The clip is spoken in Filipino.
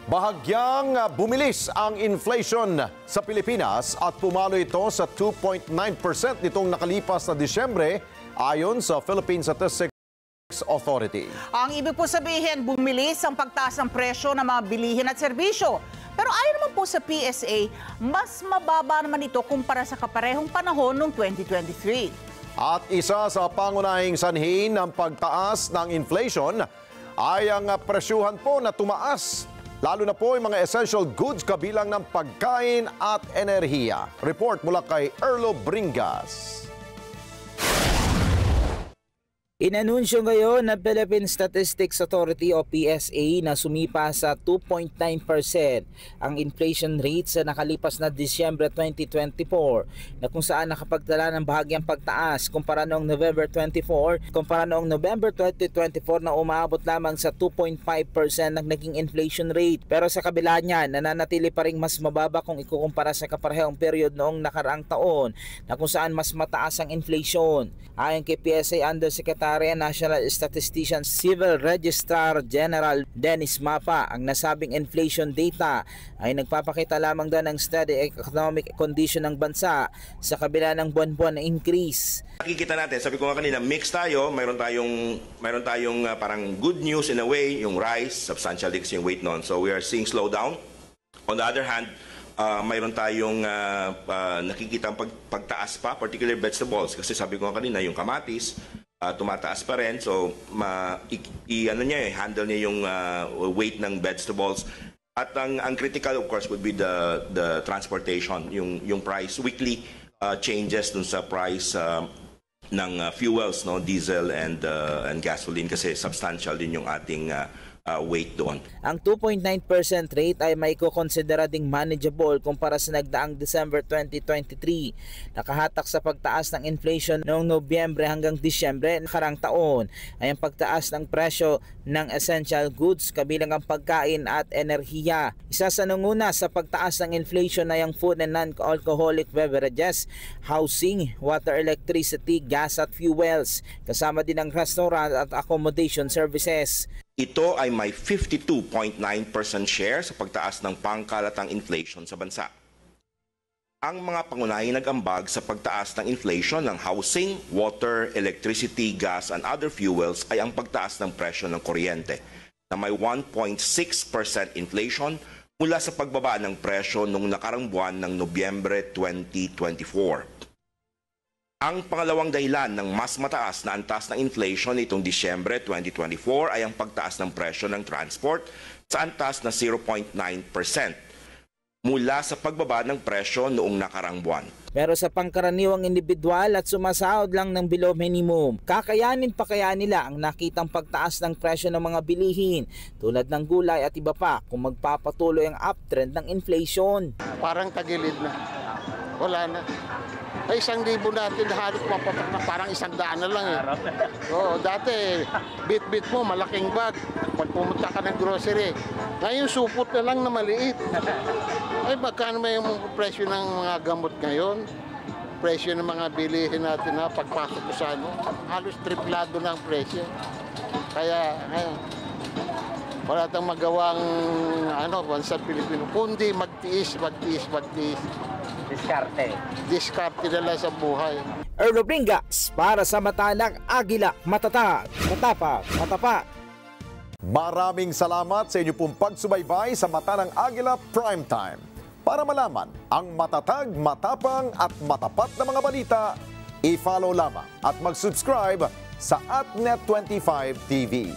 Bahagyang bumilis ang inflation sa Pilipinas at pumalo ito sa 2.9% nitong nakalipas na Disyembre ayon sa Philippine Statistics Authority. Ang ibig po sabihin, bumilis ang pagtaas ng presyo ng mga bilihin at serbisyo. Pero ayon naman po sa PSA, mas mababa naman ito kumpara sa kaparehong panahon noong 2023. At isa sa pangunahing sanhi ng pagtaas ng inflation ay ang presyuhan po na tumaas. Lalo na po yung mga essential goods kabilang ng pagkain at enerhiya. Report mula kay Erlo Bringas. Inanunsyo ngayon ng Philippine Statistics Authority o PSA na sumipa sa 2.9% ang inflation rate sa nakalipas na Disyembre 2024 na kung saan nakapagtala ng bahagyang pagtaas kumpara noong November 2024 na umabot lamang sa 2.5% ng naging inflation rate. Pero sa kabila niyan, nananatili pa rin mas mababa kung ikukumpara sa kaparehong period noong nakaraang taon na kung saan mas mataas ang inflation. Ayon kay PSA Undersecretary National Statistician Civil Registrar General Dennis Mapa, ang nasabing inflation data ay nagpapakita lamang daw ng steady economic condition ng bansa sa kabila ng buwan-buwan na increase. Nakikita natin, sabi ko nga kanina, mix tayo, mayroon tayong parang good news in a way, yung rice, substantial decrease yung weight noon. So we are seeing slowdown. On the other hand, mayroon tayong nakikita pagtaas pa, particularly vegetables. Kasi sabi ko nga kanina, yung kamatis, tumataas pa rin. So, handle niya yung weight ng vegetables. At ang critical, of course, would be the transportation, yung price, weekly changes dun sa price ng fuels, no, diesel and gasoline, kasi substantial din yung ating weight doon. Ang 2.9% rate ay may kukonsidera ding manageable kumpara sa nagdaang December 2023. Nakahatak sa pagtaas ng inflation noong Nobyembre hanggang Disyembre nakarang taon ay ang pagtaas ng presyo ng essential goods kabilang ang pagkain at enerhiya. Isa sa nanguna sa pagtaas ng inflation ay ang food and non-alcoholic beverages, housing, water, electricity, gas at fuels, kasama din ang restaurant at accommodation services. Ito ay may 52.9% share sa pagtaas ng pangkalatang inflation sa bansa. Ang mga pangunahing nag-ambag sa pagtaas ng inflation ng housing, water, electricity, gas, and other fuels ay ang pagtaas ng presyo ng kuryente na may 1.6% inflation mula sa pagbaba ng presyo noong nakarang buwan ng Nobyembre 2024. Ang pangalawang dahilan ng mas mataas na antas ng inflation nitong Disyembre 2024 ay ang pagtaas ng presyo ng transport sa antas na 0.9% mula sa pagbaba ng presyo noong nakarang buwan. Pero sa pangkaraniwang individual at sumasahod lang ng below minimum, kakayanin pa kaya nila ang nakitang pagtaas ng presyo ng mga bilihin tulad ng gulay at iba pa kung magpapatuloy ang uptrend ng inflation? Parang tagilid na. Wala na. Ay, 1,000 natin halos mapapak na parang 100 na lang eh. Oo, dati, bit-bit mo, malaking bag. Pag pumunta ka ng grocery, ngayon supot na lang na maliit. Ay, magkano may yung presyo ng mga gamot ngayon? Presyo ng mga bilihin natin na pagpasok ko sa ano, halos triplado na ang presyo. Kaya, ngayon, wala tayong magawang bansa Pilipino, kundi magtiis. Diskarte na lang sa buhay. Erlo Bringas para sa Mata ng Agila, matatag, matapang, matapat. Maraming salamat sa inyo pong pagsubaybay sa Mata ng Agila Primetime. Para malaman ang matatag, matapang at matapat na mga balita, i-follow lamang at mag-subscribe sa AtNet25 TV.